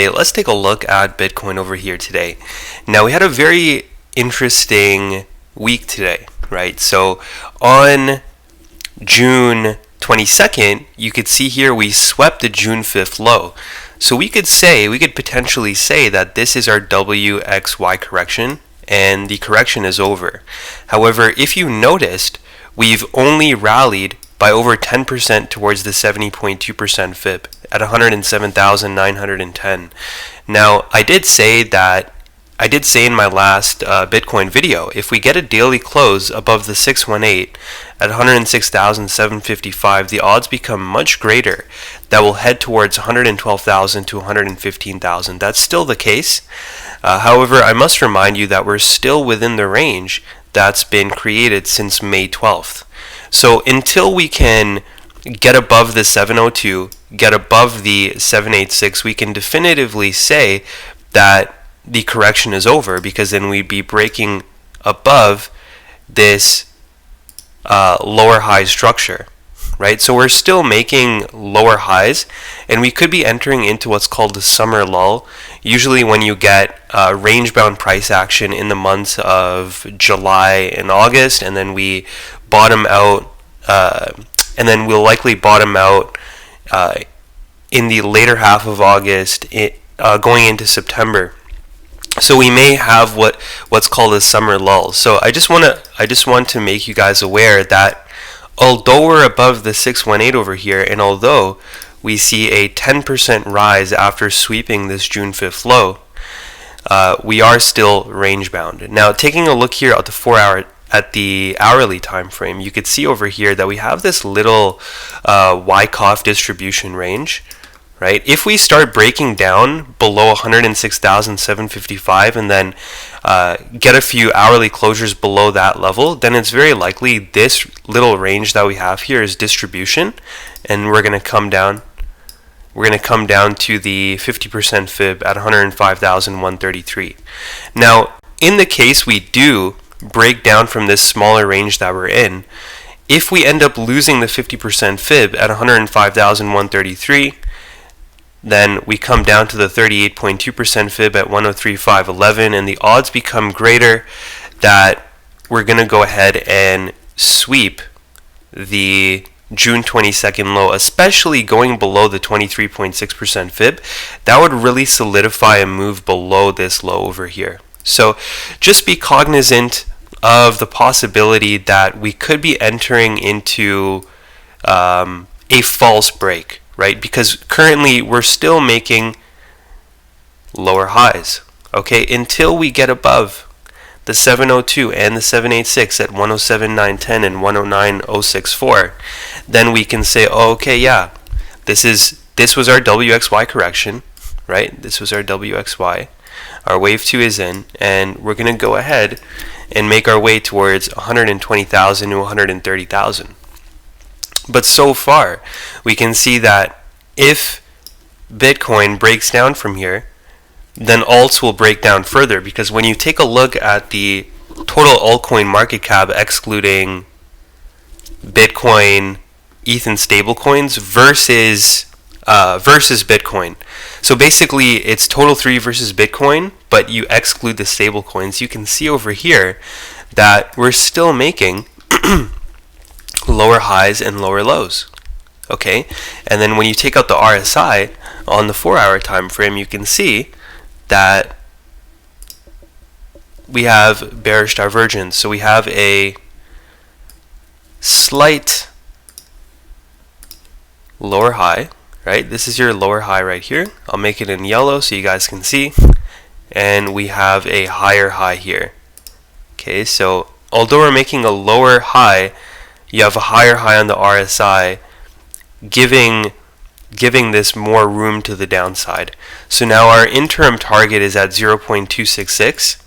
Let's take a look at Bitcoin over here today. Now, we had a very interesting week today, right? So on June 22nd, you could see here we swept the June 5th low. So we could potentially say that this is our WXY correction and the correction is over. However, if you noticed, we've only rallied by over 10% towards the 70.2% FIB at 107,910. Now, I did say in my last Bitcoin video, if we get a daily close above the 618 at 106,755, the odds become much greater that will head towards 112,000 to 115,000. That's still the case. However, I must remind you that we're still within the range that's been created since May 12th. So until we can get above the 702, get above the 786, we can definitively say that the correction is over, because then we'd be breaking above this lower high structure, right? So we're still making lower highs, and we could be entering into what's called the summer lull. Usually when you get range-bound price action in the months of July and August, and then we bottom out, and then we'll likely bottom out in the later half of August, going into September. So we may have what's called a summer lull. So I just want to make you guys aware that although we're above the 618 over here, and although we see a 10% rise after sweeping this June 5th low, we are still range bound. Now, taking a look here at the hourly time frame, you could see over here that we have this little Wyckoff distribution range, right? If we start breaking down below 106,755 and then get a few hourly closures below that level, then it's very likely this little range that we have here is distribution, and we're going to come down. We're going to come down to the 50% FIB at 105,133. Now, in the case we do break down from this smaller range that we're in, if we end up losing the 50% FIB at 105,133, then we come down to the 38.2% FIB at 103,511, and the odds become greater that we're going to go ahead and sweep the June 22nd low, especially going below the 23.6% FIB. That would really solidify a move below this low over here. So just be cognizant of the possibility that we could be entering into a false break, right? Because currently we're still making lower highs, okay? Until we get above the 702 and the 786 at 107,910 and 109,064, then we can say, oh, okay, yeah, this was our WXY correction, right? This was our WXY. Our wave 2 is in, and we're going to go ahead and make our way towards 120,000 to 130,000. But so far, we can see that if Bitcoin breaks down from here, then alts will break down further, because when you take a look at the total altcoin market cap excluding Bitcoin, ETH, and stablecoins versus Bitcoin. So basically, it's total 3 versus Bitcoin, but you exclude the stablecoins. You can see over here that we're still making lower highs and lower lows. Okay, and then when you take out the RSI on the 4-hour time frame, you can see that we have bearish divergence. So we have a slight lower high, right? This is your lower high right here. I'll make it in yellow so you guys can see. And we have a higher high here. Okay, so although we're making a lower high, you have a higher high on the RSI, giving this more room to the downside. So now our interim target is at 0.266.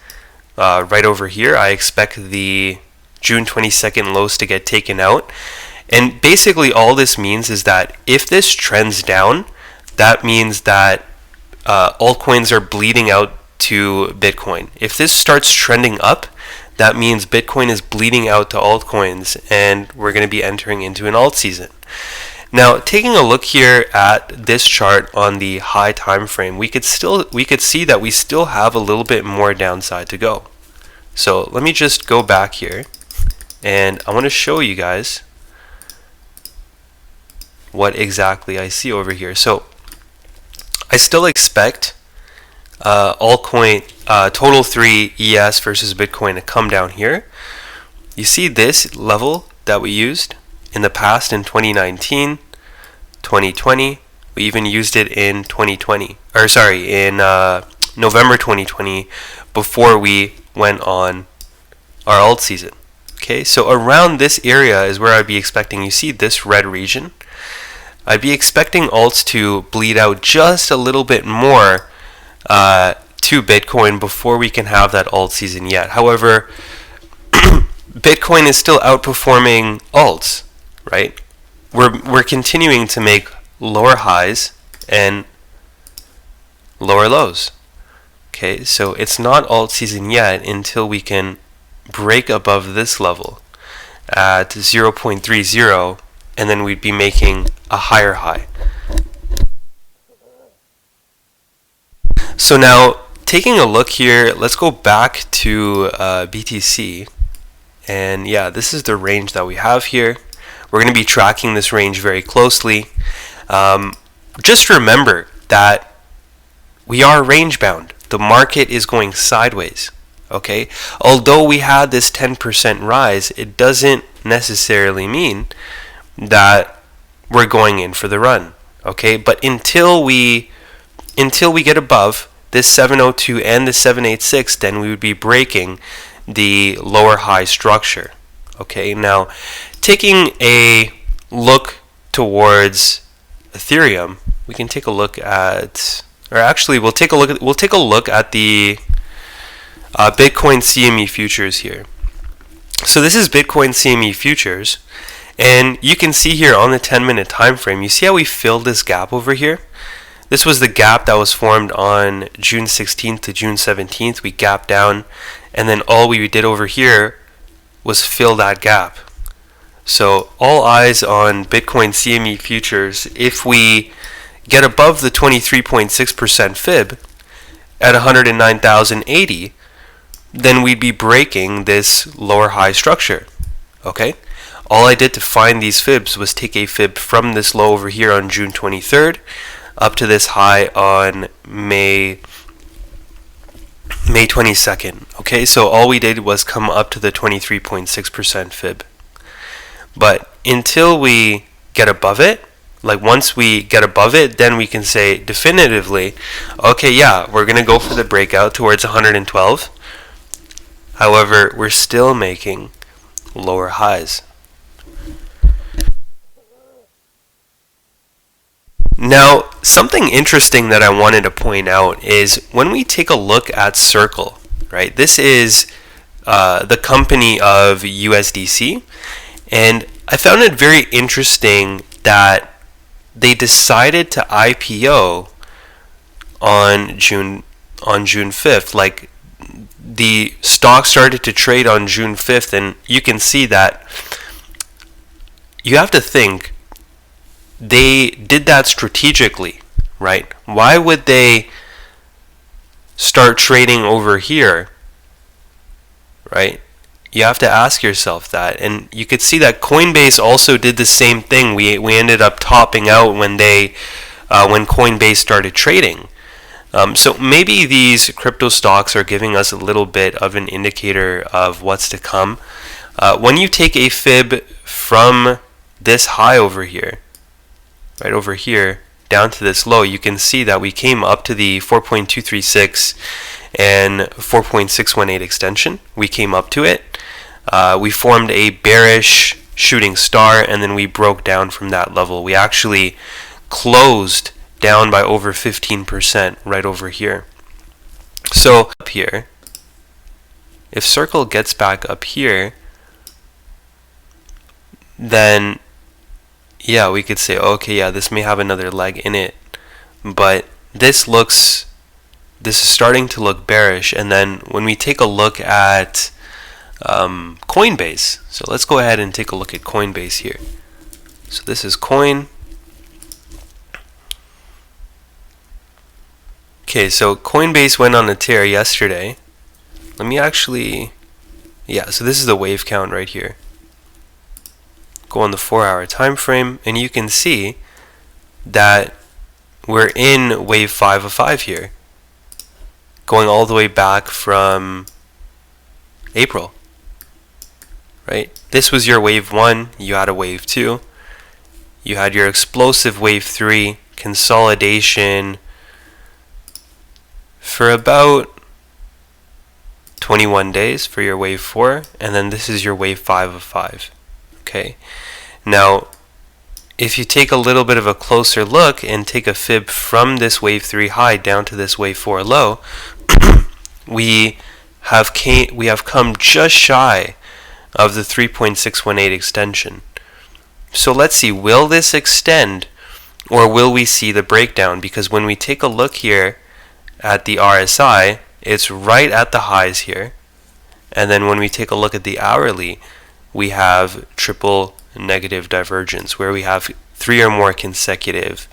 Right over here, I expect the June 22nd lows to get taken out. And basically all this means is that if this trends down, that means that altcoins are bleeding out to Bitcoin. If this starts trending up, that means Bitcoin is bleeding out to altcoins, and we're going to be entering into an alt season. Now, taking a look here at this chart on the high time frame, we could see that we still have a little bit more downside to go. So let me just go back here, and I want to show you guys what exactly I see over here. So I still expect altcoin total 3 ES versus Bitcoin to come down here. You see this level that we used in the past in 2019, 2020. We even used it in 2020, or sorry, in November 2020, before we went on our alt season. Okay, so around this area is where I'd be expecting. You see this red region? I'd be expecting alts to bleed out just a little bit more to Bitcoin before we can have that alt season yet. However, Bitcoin is still outperforming alts, right? We're continuing to make lower highs and lower lows. Okay, so it's not alt season yet until we can break above this level at 0.30, and then we'd be making a higher high. So now, taking a look here, let's go back to BTC, and yeah, this is the range that we have here. We're going to be tracking this range very closely. Just remember that we are range bound. The market is going sideways. Okay, although we had this 10% rise, it doesn't necessarily mean that we're going in for the run. Okay, but until we get above this 702 and the 786, then we would be breaking the lower high structure. Okay, now taking a look towards Ethereum, we can take a look at, or actually we'll take a look at the Bitcoin CME futures here. So this is Bitcoin CME futures, and you can see here on the 10-minute time frame, you see how we filled this gap over here? This was the gap that was formed on June 16th to June 17th. We gapped down, and then all we did over here was fill that gap. So all eyes on Bitcoin CME futures. If we get above the 23.6% fib at 109,080, then we'd be breaking this lower high structure. Okay? All I did to find these fibs was take a fib from this low over here on June 23rd up to this high on May 22nd. Okay, so all we did was come up to the 23.6% fib. But until we get above it, like once we get above it, then we can say definitively, okay, yeah, we're going to go for the breakout towards 112. However, we're still making lower highs. Now, something interesting that I wanted to point out is when we take a look at Circle, right? This is the company of USDC, and I found it very interesting that they decided to IPO on June 5th. Like, the stock started to trade on June 5th, and you can see that you have to think they did that strategically, right? Why would they start trading over here, right? You have to ask yourself that. And you could see that Coinbase also did the same thing. We ended up topping out when Coinbase started trading. So maybe these crypto stocks are giving us a little bit of an indicator of what's to come. When you take a fib from this high over here, right over here, down to this low, you can see that we came up to the 4.236 and 4.618 extension. We came up to it. We formed a bearish shooting star, and then we broke down from that level. We actually closed down by over 15% right over here. So up here, if Circle gets back up here, then yeah, we could say, okay, yeah, this may have another leg in it, but this is starting to look bearish. And then when we take a look at Coinbase, so let's go ahead and take a look at Coinbase here. So this is Coin, Okay, so Coinbase went on a tear yesterday. Let me actually, yeah, so this is the wave count right here. Go on the 4-hour time frame, and you can see that we're in wave 5 of 5 here, going all the way back from April, right? This was your wave 1, you had a wave 2, you had your explosive wave 3, consolidation for about 21 days for your wave 4, and then this is your wave 5 of 5. Okay, now if you take a little bit of a closer look and take a fib from this wave 3 high down to this wave 4 low, we have come just shy of the 3.618 extension. So let's see, will this extend or will we see the breakdown? Because when we take a look here at the RSI, it's right at the highs here, and then when we take a look at the hourly, we have triple negative divergence where we have 3 or more consecutive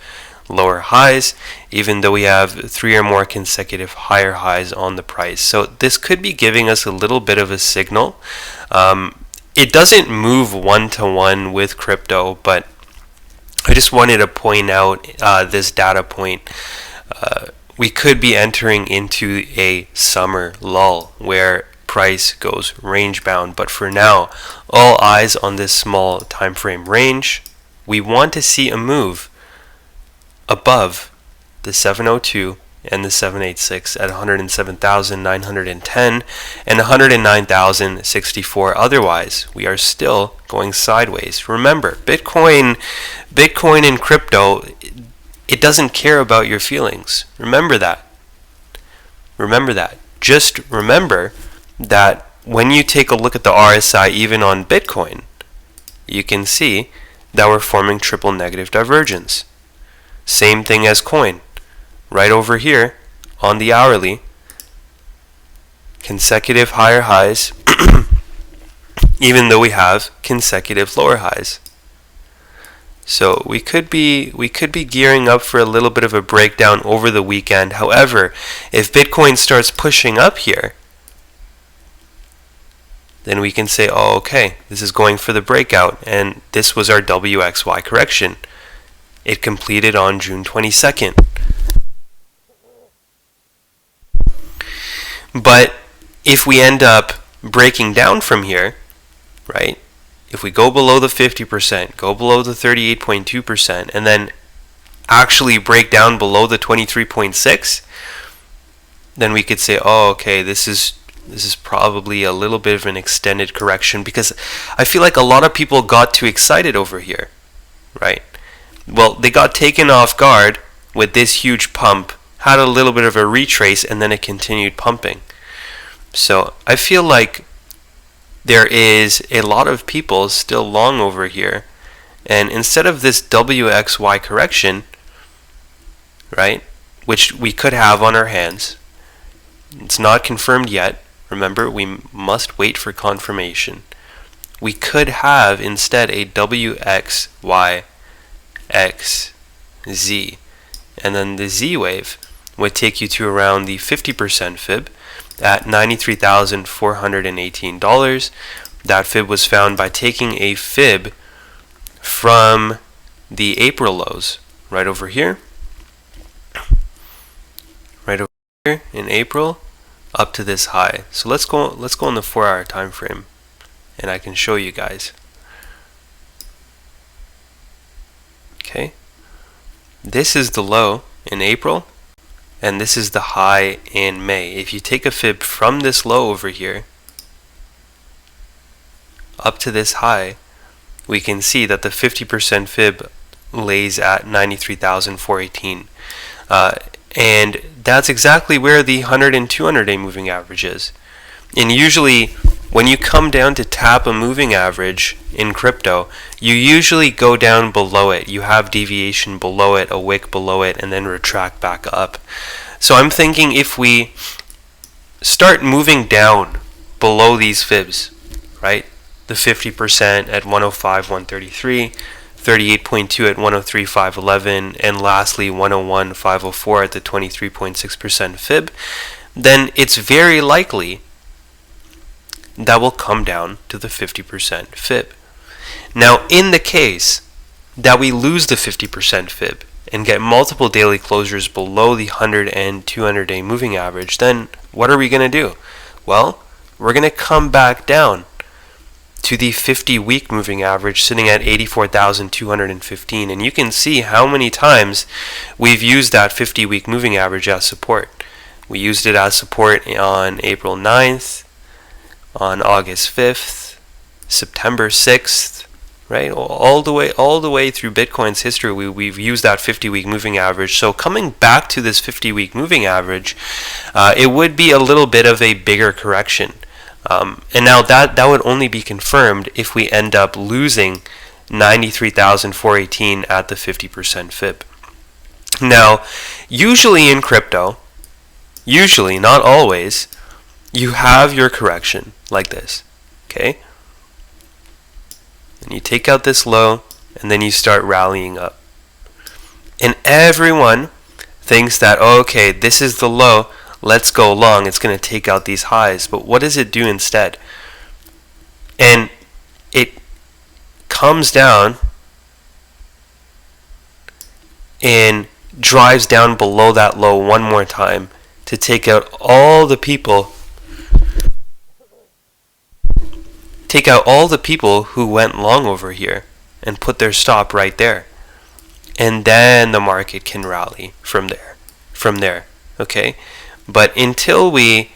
lower highs, even though we have 3 or more consecutive higher highs on the price. So this could be giving us a little bit of a signal. It doesn't move one-to-one with crypto, but I just wanted to point out this data point. We could be entering into a summer lull where price goes range bound, but for now, all eyes on this small time frame range. We want to see a move above the 702 and the 786 at 107,910 and 109,064. Otherwise, we are still going sideways. Remember, Bitcoin and crypto, it doesn't care about your feelings. Remember that. Just remember that when you take a look at the RSI even on Bitcoin, you can see that we're forming triple negative divergence. Same thing as coin. Right over here on the hourly, consecutive higher highs, even though we have consecutive lower highs. So we could be gearing up for a little bit of a breakdown over the weekend. However, if Bitcoin starts pushing up here, then we can say, oh, okay, this is going for the breakout, and this was our WXY correction. It completed on June 22nd. But if we end up breaking down from here, right, if we go below the 50%, go below the 38.2%, and then actually break down below the 23.6, then we could say, oh, okay, this is probably a little bit of an extended correction, because I feel like a lot of people got too excited over here, right? Well, they got taken off guard with this huge pump, had a little bit of a retrace, and then it continued pumping. So I feel like there is a lot of people still long over here, and instead of this WXY correction, right, which we could have on our hands, it's not confirmed yet. Remember, we must wait for confirmation. We could have instead a WXYXZ, and then the Z wave would take you to around the 50% fib at $93,418. That fib was found by taking a fib from the April lows right over here in April up to this high. So let's go on the 4-hour time frame, and I can show you guys. Okay, this is the low in April, and this is the high in May. If you take a fib from this low over here up to this high, we can see that the 50% fib lays at 93,418. And that's exactly where the 100 and 200 day moving average is. And usually when you come down to tap a moving average in crypto, you usually go down below it. You have deviation below it, a wick below it, and then retract back up. So I'm thinking if we start moving down below these fibs, right? The 50% at 105, 133, 38.2 at 103,511, and lastly 101,504 at the 23.6% fib, then it's very likely that will come down to the 50% fib. Now, in the case that we lose the 50% fib and get multiple daily closures below the 100 and 200 day moving average, then what are we going to do? Well, we're going to come back down to the 50-week moving average sitting at 84,215, and you can see how many times we've used that 50-week moving average as support. We used it as support on April 9th, on August 5th, September 6th, right? All the way through Bitcoin's history, we've used that 50-week moving average. So coming back to this 50-week moving average, it would be a little bit of a bigger correction. And now that would only be confirmed if we end up losing 93,418 at the 50% fib. Now, usually in crypto, not always, you have your correction like this, okay? And you take out this low, and then you start rallying up. And everyone thinks that, oh, okay, this is the low, let's go long, it's going to take out these highs. But what does it do instead? And it comes down and drives down below that low one more time to take out all the people who went long over here and put their stop right there. And then the market can rally from there, okay? But until we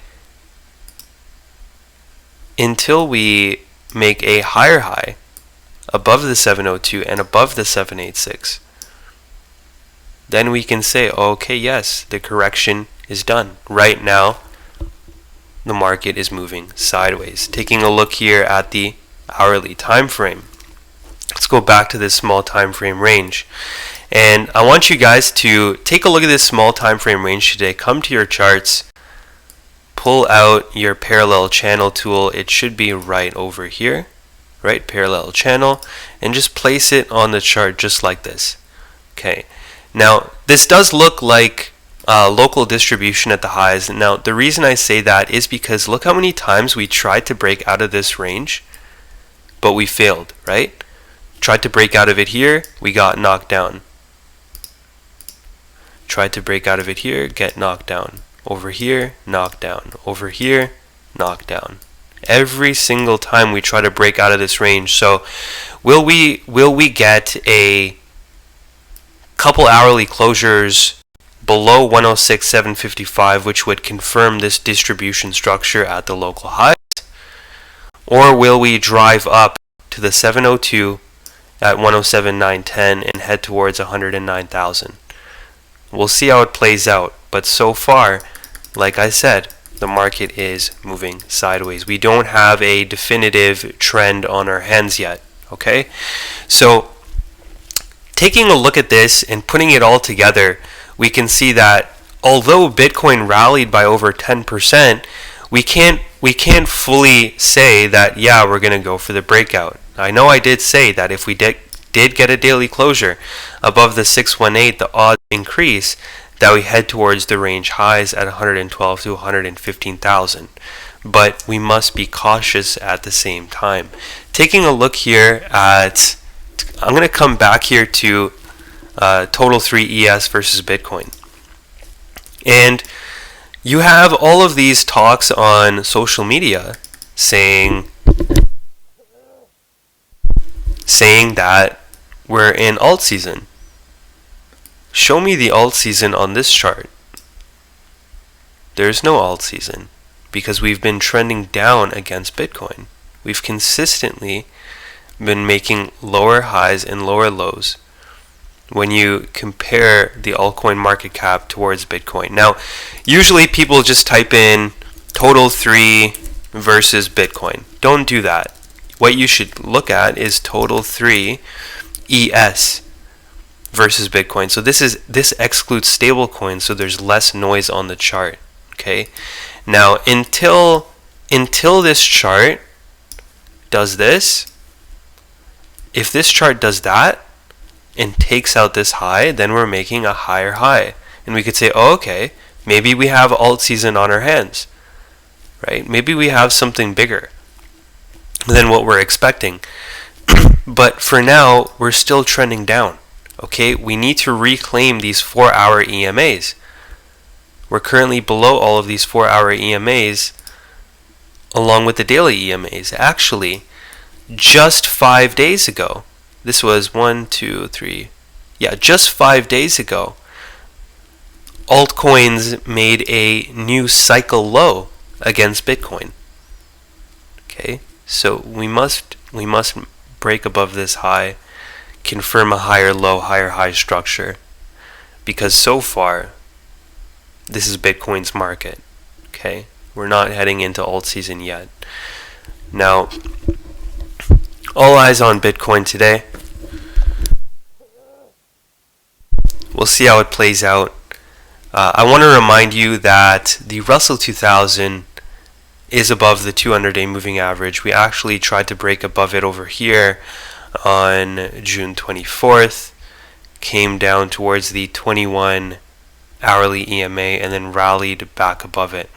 make a higher high above the 702 and above the 786, then we can say, okay, yes, the correction is done. Right now, the market is moving sideways. Taking a look here at the hourly time frame. Let's go back to this small time frame range. And I want you guys to take a look at this small time frame range today. Come to your charts, pull out your parallel channel tool. It should be right over here, right? Parallel channel, and just place it on the chart just like this. Okay. Now, this does look like local distribution at the highs. Now, the reason I say that is because look how many times we tried to break out of this range, but we failed, right? Tried to break out of it here, we got knocked down. Tried to break out of it here, get knocked down. Over here, knocked down. Over here, knocked down. Every single time we try to break out of this range. So, will we get a couple hourly closures below 106,755, which would confirm this distribution structure at the local highs? Or will we drive up to the 702 at 107,910 and head towards 109,000? We'll see how it plays out. But so far, like I said, the market is moving sideways. We don't have a definitive trend on our hands yet, okay? So, taking a look at this and putting it all together, we can see that although Bitcoin rallied by over 10%, we can't fully say that, yeah, we're going to go for the breakout. I know I did say that if we did get a daily closure above the 618, the odds increase that we head towards the range highs at 112 to 115,000. But we must be cautious at the same time. Taking a look here at, I'm going to come back here to Total 3 ES versus Bitcoin. And you have all of these talks on social media saying that we're in alt season. Show me the alt season on this chart. There's no alt season because we've been trending down against Bitcoin. We've consistently been making lower highs and lower lows when you compare the altcoin market cap towards Bitcoin. Now, usually people just type in Total 3 versus Bitcoin. Don't do that. What you should look at is Total 3 ES versus Bitcoin. So this excludes stable coins, so there's less noise on the chart. Okay. Now, until this chart does this, if this chart does that, and takes out this high, then we're making a higher high. And we could say, oh, okay, maybe we have alt season on our hands, right? Maybe we have something bigger than what we're expecting. But for now, we're still trending down. Okay, we need to reclaim these 4-hour EMAs. We're currently below all of these 4-hour EMAs along with the daily EMAs. Actually, just 5 days ago, this was 1, 2, 3, just 5 days ago, altcoins made a new cycle low against Bitcoin. Okay, so we must break above this high, confirm a higher low, higher high structure, because so far this is Bitcoin's market. Okay, we're not heading into alt season yet. Now, all eyes on Bitcoin today. We'll see how it plays out. I want to remind you that the Russell 2000 is above the 200-day moving average. We actually tried to break above it over here on June 24th, came down towards the 21 hourly EMA, and then rallied back above it.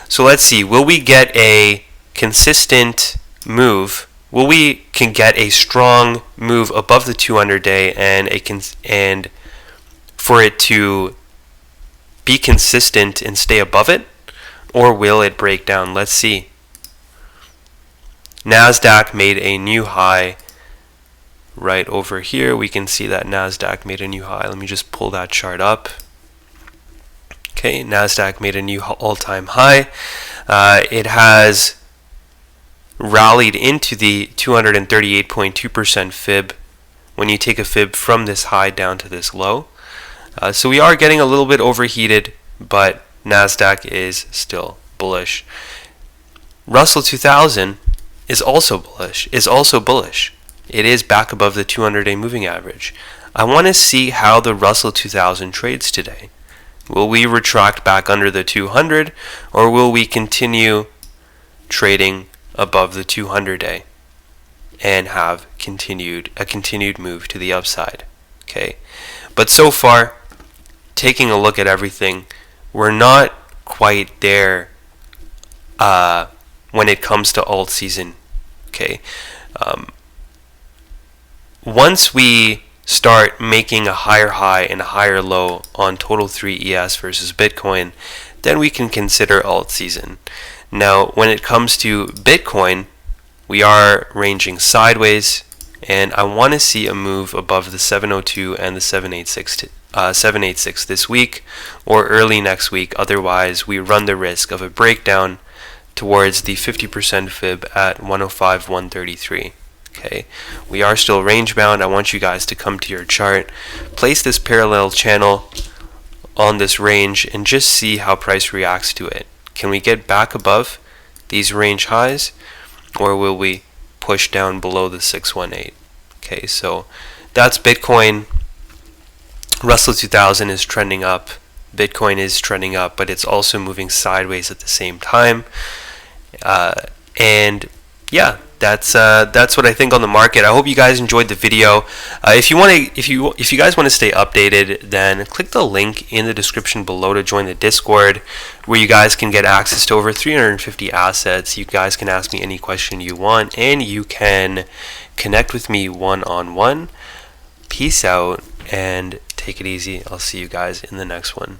So let's see, will we get a consistent move? Will we can get a strong move above the 200-day and for it to be consistent and stay above it? Or will it break down? Let's see. NASDAQ made a new high right over here. We can see that NASDAQ made a new high. Let me just pull that chart up. Okay, NASDAQ made a new all-time high. It has rallied into the 238.2% fib when you take a fib from this high down to this low. So we are getting a little bit overheated, but NASDAQ is still bullish. Russell 2000 is also bullish. It is back above the 200-day moving average. I want to see how the Russell 2000 trades today. Will we retract back under the 200, or will we continue trading above the 200-day and have a continued move to the upside? Okay, but so far, taking a look at everything, we're not quite there when it comes to alt season. Okay, once we start making a higher high and a higher low on total 3 ES versus Bitcoin, then we can consider alt season. Now, when it comes to Bitcoin, we are ranging sideways, and I want to see a move above the 702 and the 786 this week or early next week. Otherwise, we run the risk of a breakdown towards the 50% fib at 105.133. Okay, we are still range bound. I want you guys to come to your chart, place this parallel channel on this range, and just see how price reacts to it. Can we get back above these range highs, or will we push down below the 618? Okay, so that's Bitcoin. Russell 2000 is trending up. Bitcoin is trending up, but it's also moving sideways at the same time. And yeah, that's what I think on the market. I hope you guys enjoyed the video. If you guys want to stay updated, then click the link in the description below to join the Discord, where you guys can get access to over 350 assets. You guys can ask me any question you want, and you can connect with me one-on-one. Peace out and take it easy. I'll see you guys in the next one.